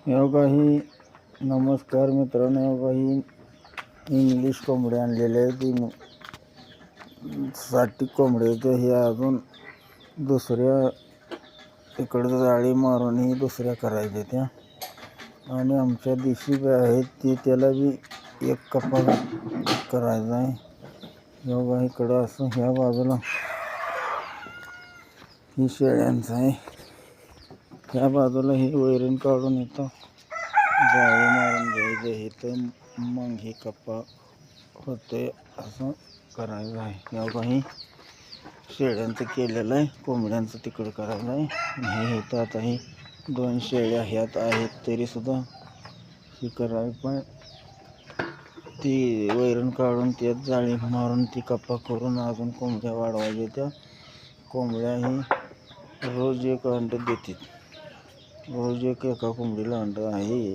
ही नमस्कार मित्रांनो, ही इंग्लिश कोंबडी आणलेले आहे. ती 60 कोंबडी आहेत. हे अजून दुसऱ्या इकडं जाळी मारून ही दुसऱ्या करायच्या त्या. आणि आमच्या देशी गाय आहेत ती त्याला बी एक कप्पा करायचा आहे. इकडं असं ह्या बाजूला ही शेळ्यांचं आहे. ह्या बाजूला ही वैरण काढून येतं जाळी मारून घ्यायचं. इथं मग ही कप्पा होते असं करायचं आहे. ही शेळ्यांचं केलेलं आहे, कोंबड्यांचं तिकडं करायचं आहे. हे इथं आता ही 2 शेळ्या ह्यात आहेत तरीसुद्धा ही करावी. पण ती वैरण काढून त्यात जाळी मारून ती कप्पा करून अजून कोंबड्या वाढवायच्या. त्या कोंबड्या ही रोज एक अंडं देतात. रोज एका कोंबडीला अंडं आहे.